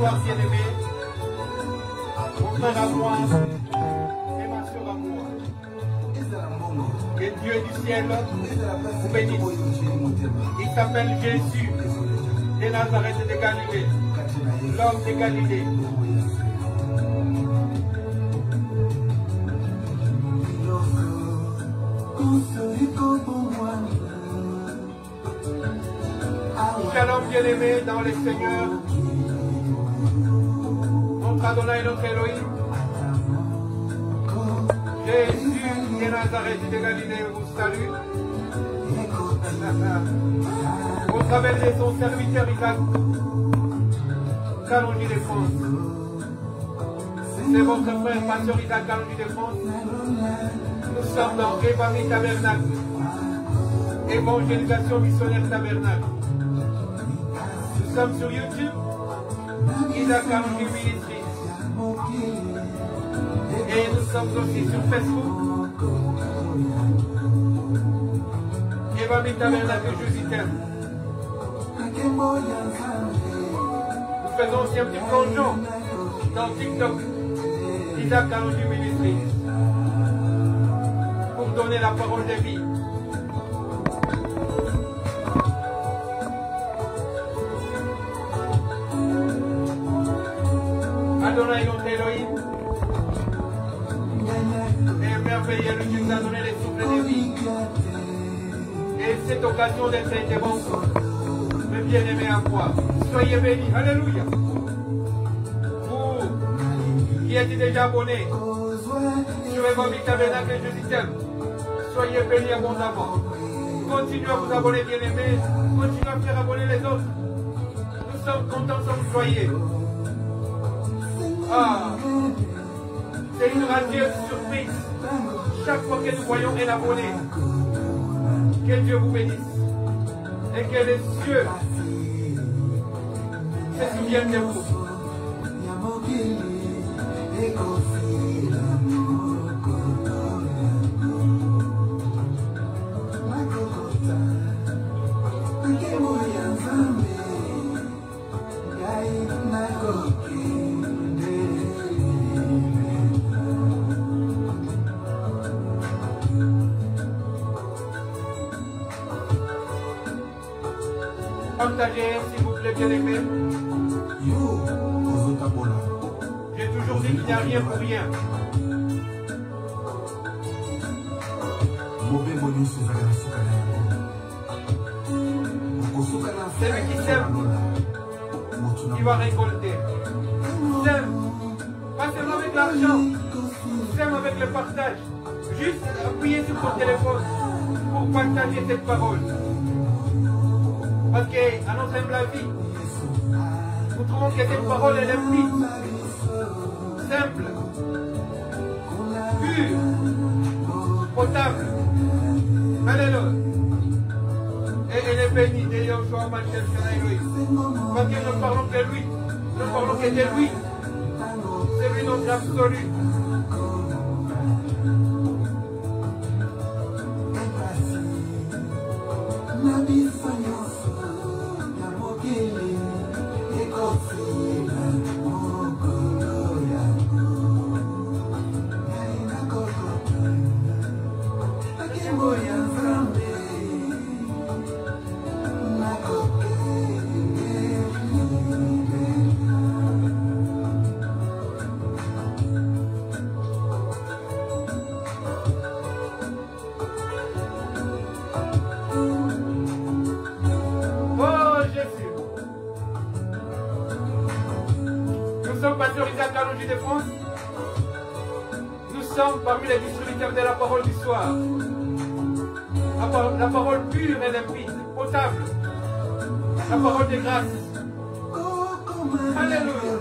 soir, bien-aimé, mon frère à moi et ma soeur à moi. Que Dieu du ciel vous bénisse. Il s'appelle Jésus de Nazareth de Galilée, l'homme de Galilée. Shalom bien-aimé dans le Seigneur, notre Adonai, notre Elohim, Jésus de Nazareth de Galilée vous salue. Au travers de son serviteur Isaac, Kalonji de France. C'est votre frère, pasteur Isaac Kalonji de France. Nous sommes dans Évangile Tabernacle, Évangélisation missionnaire Tabernacle. Nous sommes sur YouTube, Isaac Kalonji Ministry. Et nous sommes aussi sur Facebook, Évangile Tabernacle Jésus t'aime. Nous faisons aussi un petit plongeon dans TikTok, Isaac Kalonji Ministry, pour donner la parole de vie. Adonai notre Elohim est merveilleux, lui qui nous a donné les souffles de vie. Et cette occasion d'être été bon, mes bien-aimés à moi, soyez bénis, alléluia. Vous qui êtes déjà abonnés sur Évangile Tabernacle Jésus t'aime, soyez bénis abondamment. Continuez à vous abonner, bien-aimés, continuez à faire abonner les autres. Nous sommes contents, sommes joyeux. Ah, c'est une radieuse surprise chaque fois que nous voyons un abonné. Que Dieu vous bénisse et que les cieux se souviennent de vous. Partagez, s'il vous plaît, bien-aimé. J'ai toujours dit qu'il n'y a rien pour rien. Celui qui sème, il va récolter. Sème, pas seulement avec l'argent, sème avec le partage. Juste appuyez sur votre téléphone pour partager cette parole. Parce qu'à notre humble avis, nous trouvons que cette parole est limpide, simple, pure, potable. Alléluia. Et elle est bénie de Yoshua Mashiach Elohim. Parce que nous parlons que lui, nous parlons que de lui. C'est lui notre absolu. De France. Nous sommes parmi les distributeurs de la parole du soir. La parole pure et limpide, potable. La parole de grâce. Alléluia.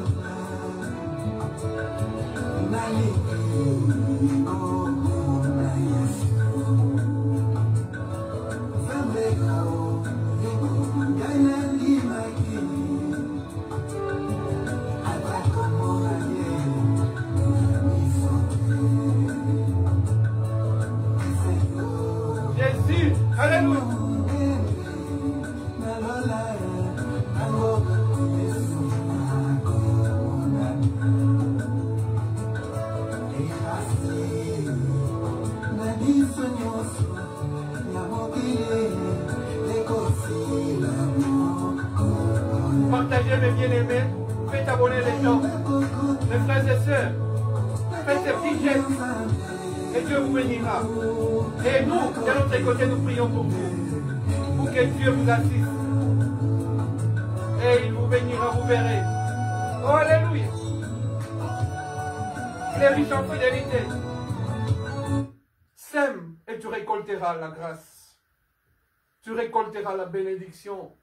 Alléluia. Partagez mes bien-aimés, faites abonner les gens, mes frères et sœurs, faites ces petits gestes et Dieu vous bénira. Et nous, de notre côté, nous prions pour vous, pour que Dieu vous assiste. Et il vous bénira, vous verrez. Oh, alléluia. Il est riche en fidélité. Sème et tu récolteras la grâce. Tu récolteras la bénédiction.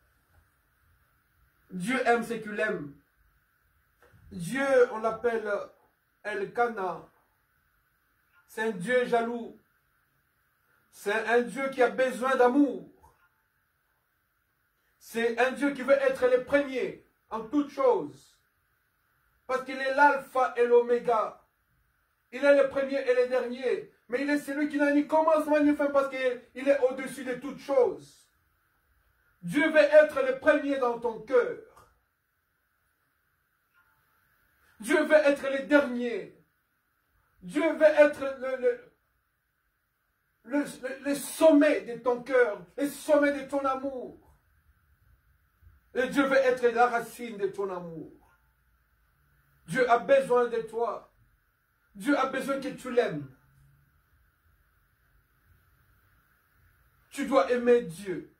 Dieu aime ce qu'il aime. Dieu, on l'appelle Elkana. C'est un Dieu jaloux. C'est un Dieu qui a besoin d'amour. C'est un Dieu qui veut être le premier en toutes choses. Parce qu'il est l'alpha et l'oméga. Il est le premier et le dernier. Mais il est celui qui n'a ni commencement ni fin parce qu'il est au-dessus de toutes choses. Dieu veut être le premier dans ton cœur. Dieu veut être le dernier. Dieu veut être le sommet de ton cœur, le sommet de ton amour. Et Dieu veut être la racine de ton amour. Dieu a besoin de toi. Dieu a besoin que tu l'aimes. Tu dois aimer Dieu.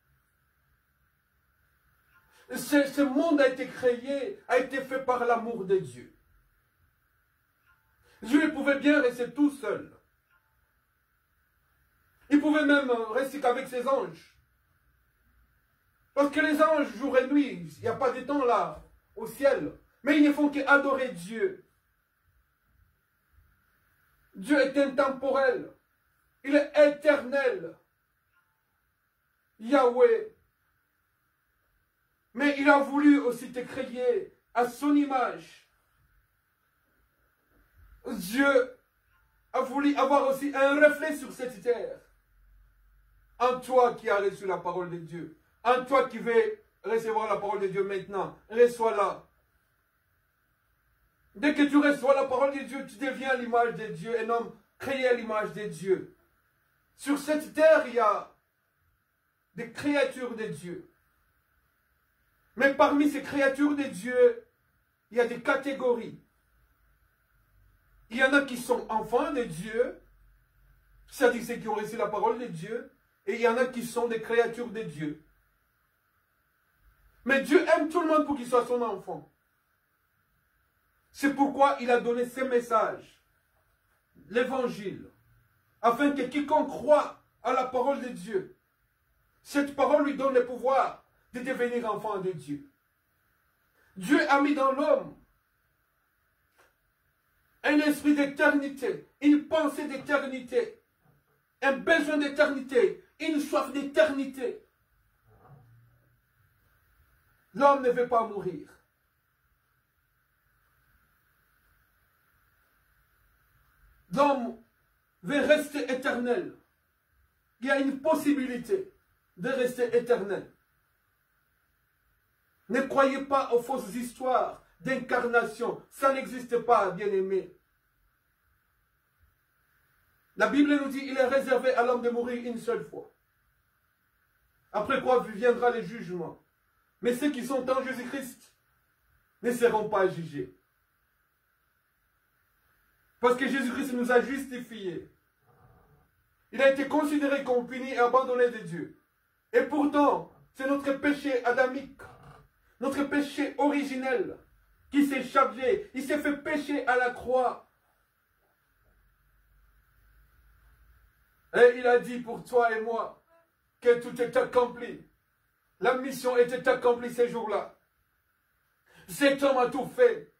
Ce monde a été créé, a été fait par l'amour de Dieu. Dieu pouvait bien rester tout seul. Il pouvait même rester qu'avec ses anges. Parce que les anges, jour et nuit, il n'y a pas de temps là, au ciel. Mais ils ne font qu'adorer Dieu. Dieu est intemporel. Il est éternel. Yahweh. Mais il a voulu aussi te créer à son image. Dieu a voulu avoir aussi un reflet sur cette terre. En toi qui as reçu la parole de Dieu. En toi qui veux recevoir la parole de Dieu maintenant. Reçois-la. Dès que tu reçois la parole de Dieu, tu deviens l'image de Dieu. Un homme créé à l'image de Dieu. Sur cette terre, il y a des créatures de Dieu. Mais parmi ces créatures de Dieu, il y a des catégories. Il y en a qui sont enfants de Dieu, c'est-à-dire ceux qui ont reçu la parole de Dieu, et il y en a qui sont des créatures de Dieu. Mais Dieu aime tout le monde pour qu'il soit son enfant. C'est pourquoi il a donné ces messages, l'évangile, afin que quiconque croit à la parole de Dieu, cette parole lui donne le pouvoir de devenir enfant de Dieu. Dieu a mis dans l'homme un esprit d'éternité, une pensée d'éternité, un besoin d'éternité, une soif d'éternité. L'homme ne veut pas mourir. L'homme veut rester éternel. Il y a une possibilité de rester éternel. Ne croyez pas aux fausses histoires d'incarnation. Ça n'existe pas, bien-aimé. La Bible nous dit qu'il est réservé à l'homme de mourir une seule fois. Après quoi viendra le jugement. Mais ceux qui sont en Jésus-Christ ne seront pas jugés. Parce que Jésus-Christ nous a justifiés. Il a été considéré comme puni et abandonné de Dieu. Et pourtant, c'est notre péché adamique, notre péché originel, qui s'est chargé. Il s'est fait pécher à la croix. Et il a dit pour toi et moi que tout est accompli. La mission était accomplie ces jours-là. Cet homme a tout fait.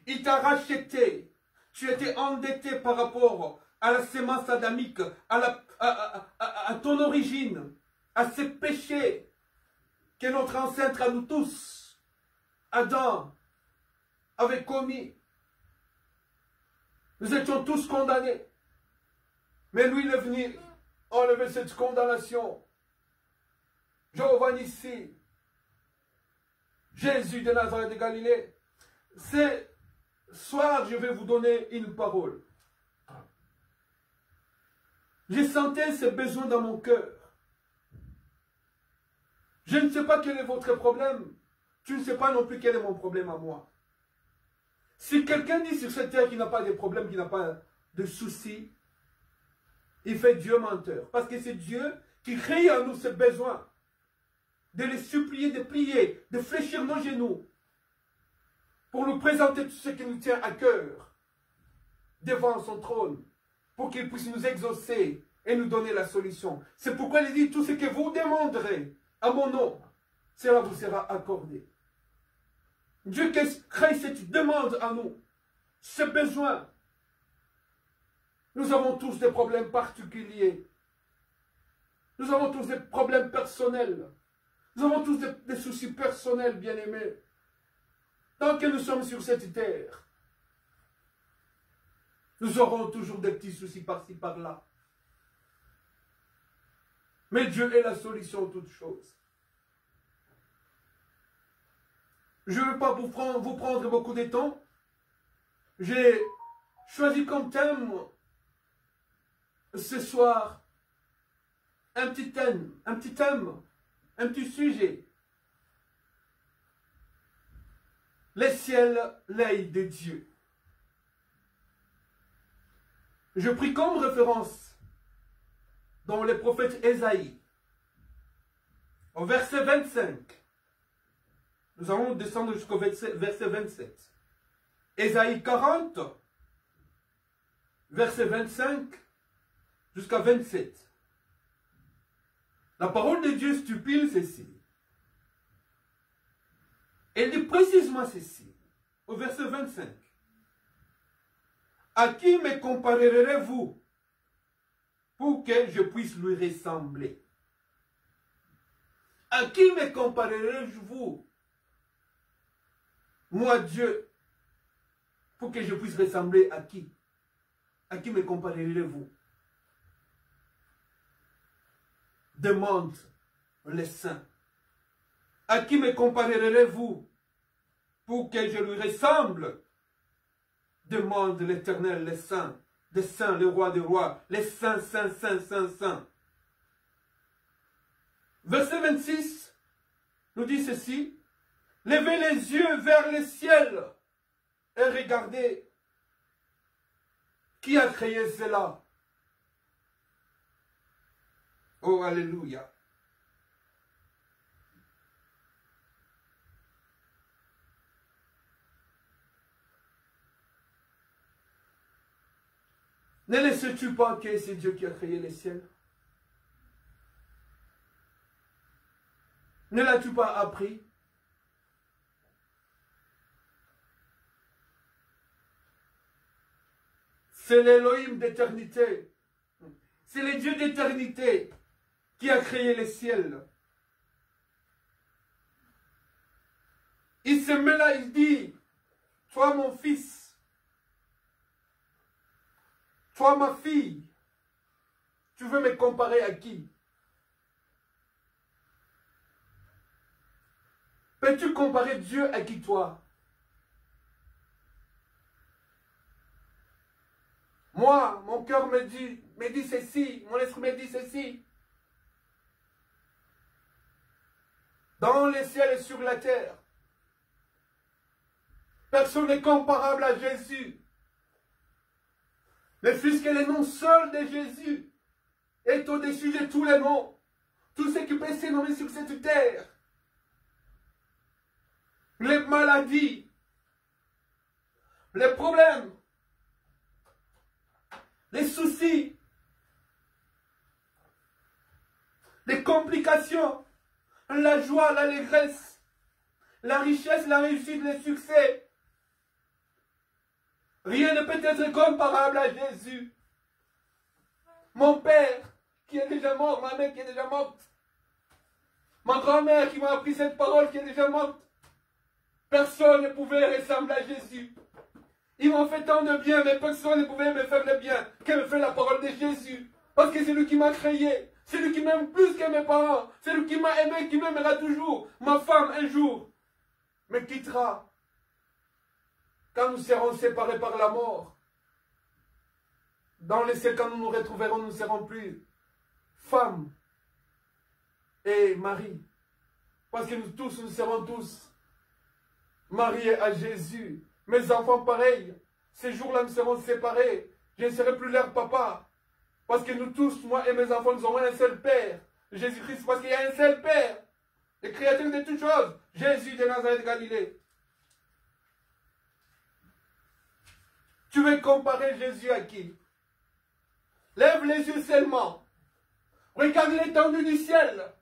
Il t'a racheté. Tu étais endetté par rapport à la sémence adamique, à ton origine, à ces péchés que notre ancêtre à nous tous, Adam, avait commis. Nous étions tous condamnés. Mais lui, il est venu enlever cette condamnation. Jéhovah Nissi, Jésus de Nazareth de Galilée. Ce soir, je vais vous donner une parole. Je sentais ce besoin dans mon cœur. Je ne sais pas quel est votre problème. Tu ne sais pas non plus quel est mon problème à moi. Si quelqu'un dit sur cette terre qu'il n'a pas de problème, qu'il n'a pas de soucis, il fait Dieu menteur. Parce que c'est Dieu qui crée en nous ce besoin de les supplier, de prier, de fléchir nos genoux pour nous présenter tout ce qui nous tient à cœur devant son trône, pour qu'il puisse nous exaucer et nous donner la solution. C'est pourquoi il dit, tout ce que vous demanderez à mon nom, cela vous sera accordé. Dieu crée cette demande à nous, ce besoin. Nous avons tous des problèmes particuliers. Nous avons tous des problèmes personnels. Nous avons tous des soucis personnels, bien-aimés. Tant que nous sommes sur cette terre, nous aurons toujours des petits soucis par-ci, par-là. Mais Dieu est la solution de toutes choses. Je ne veux pas vous prendre beaucoup de temps. J'ai choisi comme thème ce soir un petit thème, un petit sujet. Les ciels, l'œil de Dieu. Je pris comme référence dans le prophète Ésaïe, au verset 25. Nous allons descendre jusqu'au verset 27. Ésaïe 40, verset 25 jusqu'à 27. La parole de Dieu stipule ceci. Elle dit précisément ceci, au verset 25. À qui me comparerez-vous pour que je puisse lui ressembler? À qui me comparerez-vous, moi Dieu, pour que je puisse ressembler à qui? À qui me comparerez-vous? Demande les saints. À qui me comparerez-vous pour que je lui ressemble? Demande l'Éternel, les saints, des saints, le roi des rois, les saints, saints, saints, saints, saints. Verset 26 nous dit ceci. Levez les yeux vers le ciel et regardez qui a créé cela. Oh, alléluia. Ne laisses-tu pas que c'est Dieu qui a créé les ciels? Ne l'as-tu pas appris? C'est l'Élohim d'éternité. C'est le Dieu d'éternité qui a créé les ciels. Il se met là, il dit, toi mon fils, toi ma fille, tu veux me comparer à qui? Peux-tu comparer Dieu à qui toi? Moi, mon cœur me dit ceci, mon esprit me dit ceci. Dans les ciels et sur la terre, personne n'est comparable à Jésus. Mais puisque le nom seul de Jésus est au-dessus de tous les noms, tout ce qui peut se nommer sur cette terre, les maladies, les problèmes, les soucis, les complications, la joie, l'allégresse, la richesse, la réussite, le succès. Rien ne peut être comparable à Jésus. Mon père qui est déjà mort, ma mère qui est déjà morte, ma grand-mère qui m'a appris cette parole qui est déjà morte. Personne ne pouvait ressembler à Jésus. Ils m'ont fait tant de bien, mais personne ne pouvait me faire le bien que me fait la parole de Jésus. Parce que c'est lui qui m'a créé. C'est lui qui m'aime plus que mes parents. C'est lui qui m'a aimé, qui m'aimera toujours. Ma femme, un jour, me quittera. Quand nous serons séparés par la mort. Dans le ciel, quand nous nous retrouverons, nous ne serons plus femmes et mari. Parce que nous serons tous mariés à Jésus. Mes enfants, pareil. Ces jours-là, nous serons séparés. Je ne serai plus leur papa. Parce que nous tous, moi et mes enfants, nous aurons un seul Père. Jésus-Christ, parce qu'il y a un seul Père. Le Créateur de toutes choses. Jésus de Nazareth de Galilée. Tu veux comparer Jésus à qui? Lève les yeux seulement. Regarde l'étendue du ciel.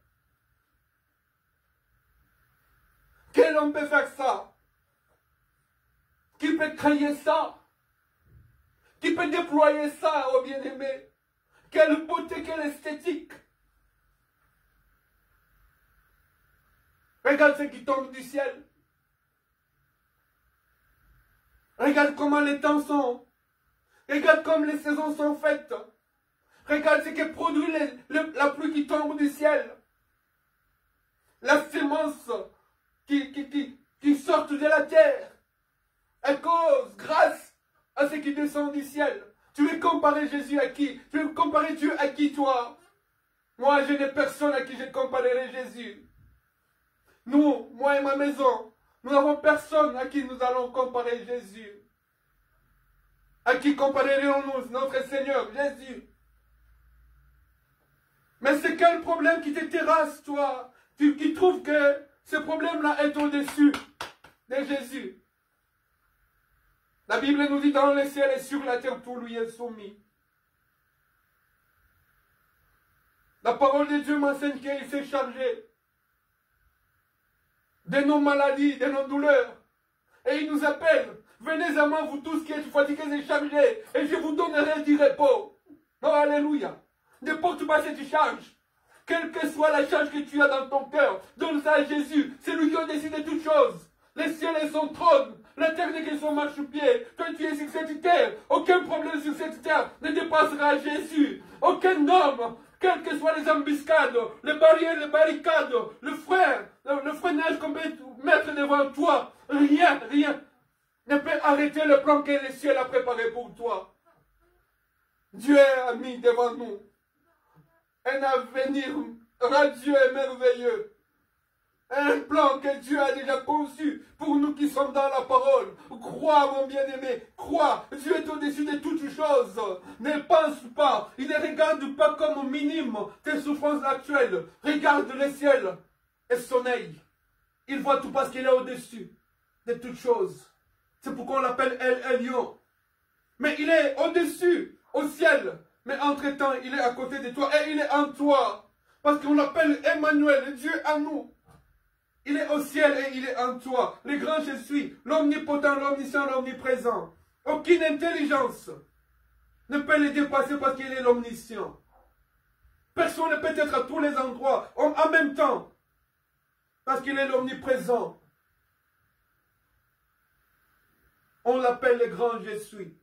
Quel homme peut faire ça? Qui peut créer ça? Qui peut déployer ça, oh bien-aimé? Quelle beauté, quelle esthétique! Regarde ce qui tombe du ciel. Regarde comment les temps sont. Regarde comme les saisons sont faites. Regarde ce que produit la pluie qui tombe du ciel. La sémence qui sort de la terre. Grâce à ce qui descend du ciel. Tu veux comparer Jésus à qui? Tu veux comparer Dieu à qui, toi? Moi, je n'ai personne à qui je comparerai Jésus. Nous, moi et ma maison, nous n'avons personne à qui nous allons comparer Jésus. À qui comparerions-nous notre Seigneur, Jésus? Mais c'est quel problème qui te terrasse, toi? Qui trouve que ce problème-là est au-dessus de Jésus? La Bible nous dit dans le ciel et sur la terre, tout lui est soumis. La parole de Dieu m'enseigne qu'il s'est chargé de nos maladies, de nos douleurs. Et il nous appelle, venez à moi vous tous qui êtes fatigués et chargés, et je vous donnerai du repos. Oh, alléluia. Ne porte pas cette charge. Quelle que soit la charge que tu as dans ton cœur, donne ça à Jésus. C'est lui qui a décidé toutes choses. Les ciels et son trône, la terre n'est que son marchepied. Toi tu es sur cette terre. Aucun problème sur cette terre ne dépassera Jésus. Aucun homme, quelles que soient les embuscades, les barrières, les barricades, le freinage qu'on peut mettre devant toi, rien ne peut arrêter le plan que le ciel a préparé pour toi. Dieu a mis devant nous un avenir radieux et merveilleux. Un plan que Dieu a déjà conçu pour nous qui sommes dans la parole. Crois, mon bien-aimé, crois. Dieu est au-dessus de toutes choses. Ne pense pas. Il ne regarde pas comme minime tes souffrances actuelles. Regarde le ciel et son œil. Il voit tout parce qu'il est au-dessus de toutes choses. C'est pourquoi on l'appelle El Elyon. Mais il est au-dessus, au ciel. Mais entre-temps, il est à côté de toi et il est en toi. Parce qu'on l'appelle Emmanuel, Dieu en nous. Il est au ciel et il est en toi. Le grand je suis, l'omnipotent, l'omniscient, l'omniprésent. Aucune intelligence ne peut le dépasser parce qu'il est l'omniscient. Personne ne peut être à tous les endroits en même temps. Parce qu'il est l'omniprésent. On l'appelle le grand je suis.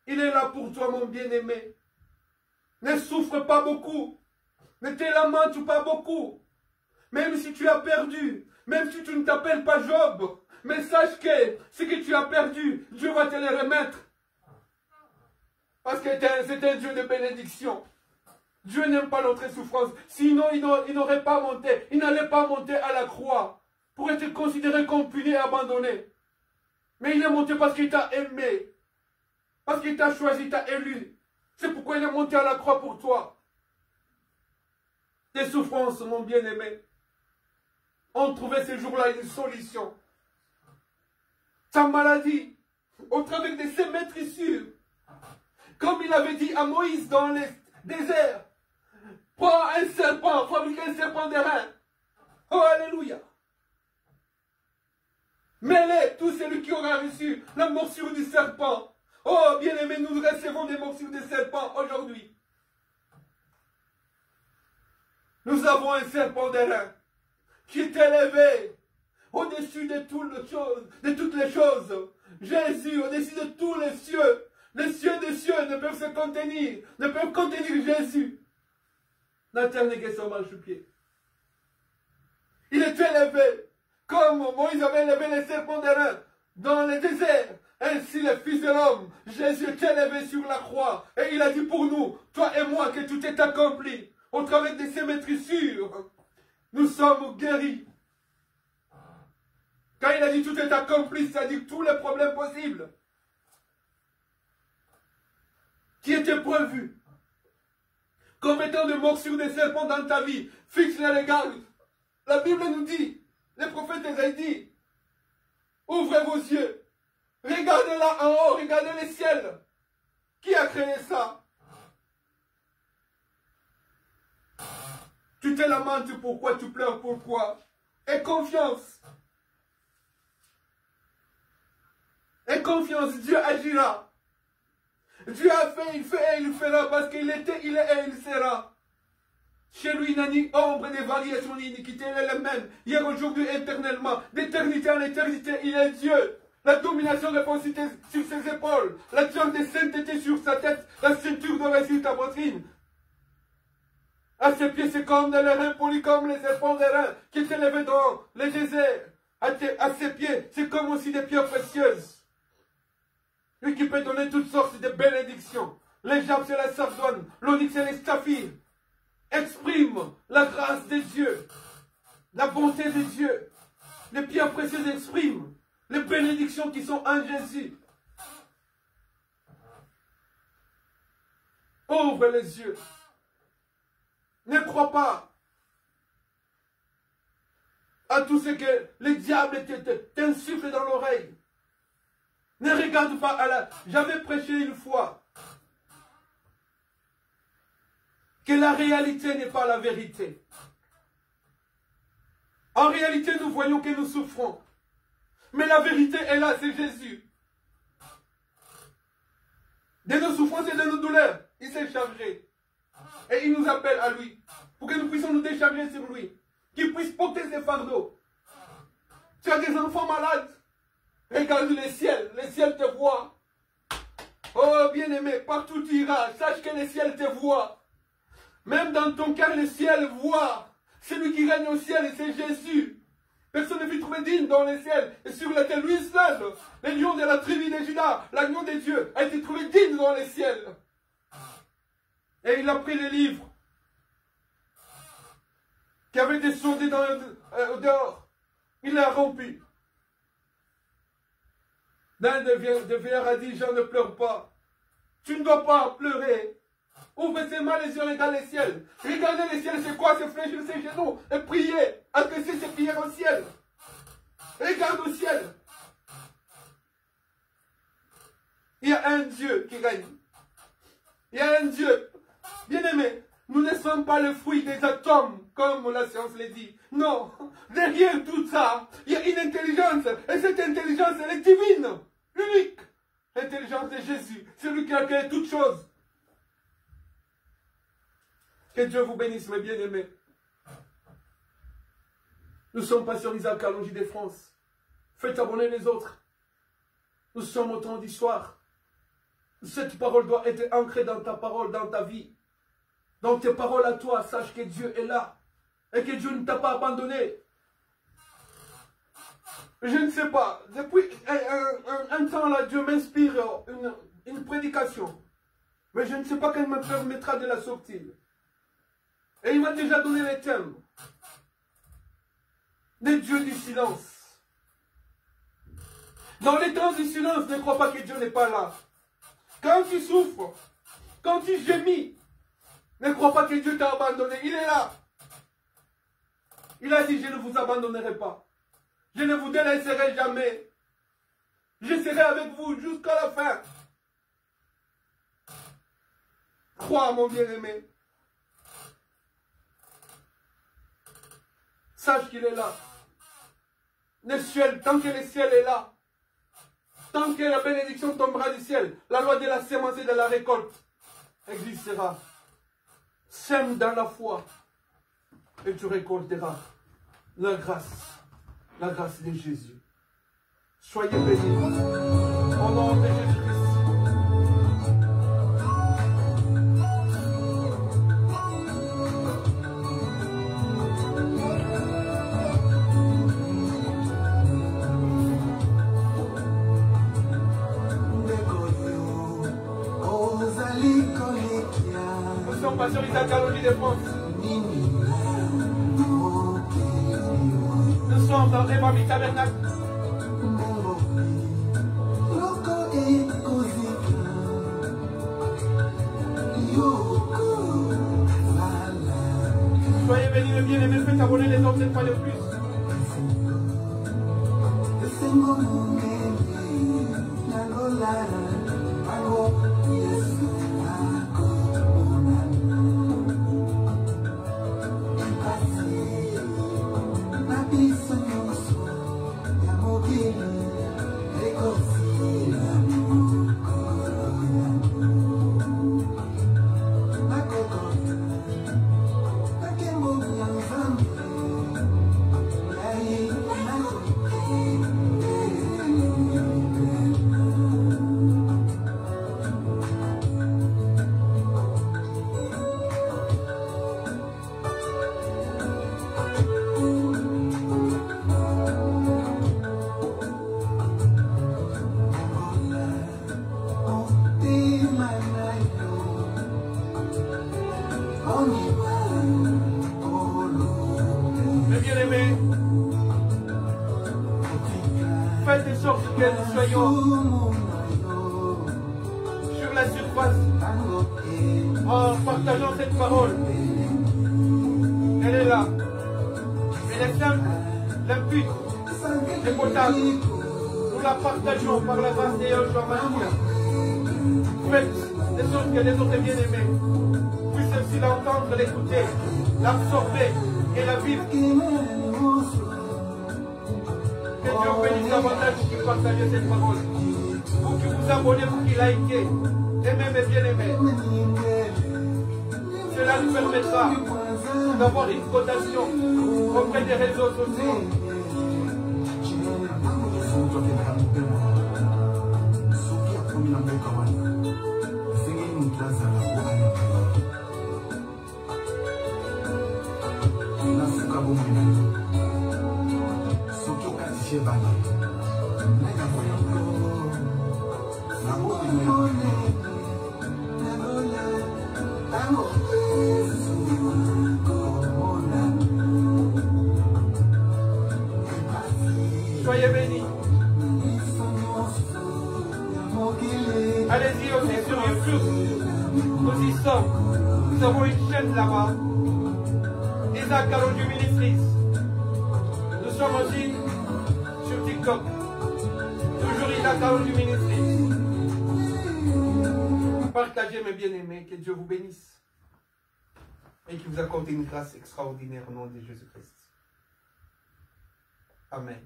Il est là pour toi, mon bien-aimé. Ne souffre pas beaucoup. Ne te lamente pas beaucoup. Même si tu as perdu, même si tu ne t'appelles pas Job, mais sache que ce que tu as perdu, Dieu va te le remettre. Parce que c'est un Dieu de bénédiction. Dieu n'aime pas notre souffrance. Sinon, il n'aurait pas monté, il n'allait pas monter à la croix pour être considéré comme puni et abandonné. Mais il est monté parce qu'il t'a aimé. Parce qu'il t'a choisi, il t'a élu. C'est pourquoi il est monté à la croix pour toi. Tes souffrances, mon bien-aimé, ont trouvé ce jour-là une solution. Ta maladie, au travers de ces maîtrissures, comme il avait dit à Moïse dans le désert, prends un serpent, fabrique un serpent d'airain. Oh, alléluia. Mêlez tout celui qui aura reçu la morsure du serpent. Oh, bien-aimé, nous recevons des morsures de serpent aujourd'hui. Nous avons un serpent d'airain qui est élevé au-dessus de toutes les choses. Jésus, au-dessus de tous les cieux. Les cieux des cieux ne peuvent se contenir, ne peuvent contenir Jésus. La terre n'est que son marchepied. Il est élevé, comme Moïse avait élevé les serpents d'airain dans le désert, Ainsi le Fils de l'homme, Jésus est élevé sur la croix. Et il a dit pour nous, toi et moi, que tout est accompli. Au travers de ces maîtrisures, nous sommes guéris. Quand il a dit tout est accompli, c'est-à-dire tous les problèmes possibles qui étaient prévus comme étant des morsures de serpents dans ta vie, fixe les regards. La Bible nous dit, les prophètes ont dit, ouvrez vos yeux, regardez là en haut, regardez les ciels. Qui a créé ça? Tu te lamentes pourquoi, tu pleures pourquoi? Aie confiance. Aie confiance, Dieu agira. Dieu a fait, il fait et il fera parce qu'il était, il est et il sera. Chez lui, il n'a ni ombre ni variation ni iniquité, il est le même. Hier, aujourd'hui, éternellement. D'éternité en éternité, il est Dieu. La domination repose sur ses épaules. La diade de sainteté sur sa tête. La ceinture dorée sur ta poitrine. À ses pieds, c'est comme des reins polis, comme les serpents des reins qui étaient élevés dans les déserts. À ses pieds, c'est comme aussi des pierres précieuses. Lui qui peut donner toutes sortes de bénédictions. Les jappes, c'est la sardoine. L'onyx, c'est les staphyres. Exprime la grâce de Dieu. La bonté de Dieu. Les pierres précieuses expriment les bénédictions qui sont en Jésus. Ouvre les yeux. Ne crois pas à tout ce que le diable t'insuffle dans l'oreille. Ne regarde pas à la... J'avais prêché une fois que la réalité n'est pas la vérité. En réalité, nous voyons que nous souffrons. Mais la vérité est là, c'est Jésus. De nos souffrances et de nos douleurs, il s'est chargé. Et il nous appelle à lui. Pour que nous puissions nous décharger sur lui. Qu'il puisse porter ses fardeaux. Tu as des enfants malades. Regarde les ciels te voient. Oh bien-aimé, partout tu iras, sache que les ciels te voient. Même dans ton cœur, les ciels voient. Celui qui règne au ciel, c'est Jésus. Personne ne fut trouvé digne dans les ciels et sur la terre, lui seul. Le lion de la tribu de Juda, l'agneau de Dieu, a été trouvé digne dans les ciels. Et il a pris les livres qui avaient descendu dehors. Il les a rompus. L'un des vieillards a dit, je ne pleure pas. Tu ne dois pas pleurer. Ouvre ses mains, les yeux, regarde les ciels. Regardez les ciels, c'est quoi? C'est fléchir ses genoux et prier. Adresser ses prières au ciel. Regarde au ciel. Il y a un Dieu qui règne. Il y a un Dieu. Bien-aimé, nous ne sommes pas le fruit des atomes, comme la science le dit. Non, derrière tout ça, il y a une intelligence. Et cette intelligence, elle est divine. Unique. L'intelligence de Jésus. C'est lui qui a créé toutes choses. Que Dieu vous bénisse, mes bien-aimés. Nous sommes pasteurs Isaac Kalonji de France. Faites abonner les autres. Nous sommes au temps du soir. Cette parole doit être ancrée dans ta parole, dans ta vie. Dans tes paroles à toi, sache que Dieu est là. Et que Dieu ne t'a pas abandonné. Je ne sais pas. Depuis un temps là, Dieu m'inspire une prédication. Mais je ne sais pas quand il me permettra de la sortir. Et il m'a déjà donné les thèmes. Des dieux du silence. Dans les temps du silence, ne crois pas que Dieu n'est pas là. Quand tu souffres, quand tu gémis, ne crois pas que Dieu t'a abandonné. Il est là. Il a dit, je ne vous abandonnerai pas. Je ne vous délaisserai jamais. Je serai avec vous jusqu'à la fin. Crois, mon bien-aimé. Sache qu'il est là. Le ciel, tant que le ciel est là, tant que la bénédiction tombera du ciel, la loi de la sémence et de la récolte existera. Sème dans la foi et tu récolteras la grâce de Jésus. Soyez bénis. Au nom de Jésus-Christ. Isaac Alondi de France. Nous sommes dans Evami Tabernacle. Soyez bénis, mes bien-aimés, faites abonner les autres cette fois de plus. Mes bien-aimés, faites de sorte que nous soyons sur la surface en partageant cette parole. Elle est là. Elle est simple, limpide et potable. Nous la partageons par la grâce de Yahshua Mashiach. Faites de sorte que les autres bien-aimés puissent aussi l'entendre, l'écouter, l'absorber et la vivre. Que Dieu bénisse davantage pour qui partagez cette parole. Pour qui vous abonnez, pour qui likez. Aimez mes bien-aimés. Cela nous permettra d'avoir une cotation auprès des réseaux sociaux. Soyez bénis. Allez-y aussi sur YouTube. Nous y sommes. Nous avons une chaîne là-bas. Isaac Alondi Ministries. Nous sommes aussi sur TikTok. Toujours Isaac Alondi Ministries. Partagez mes bien-aimés. Que Dieu vous bénisse. Et qu'il vous accorde une grâce extraordinaire au nom de Jésus-Christ. Amen.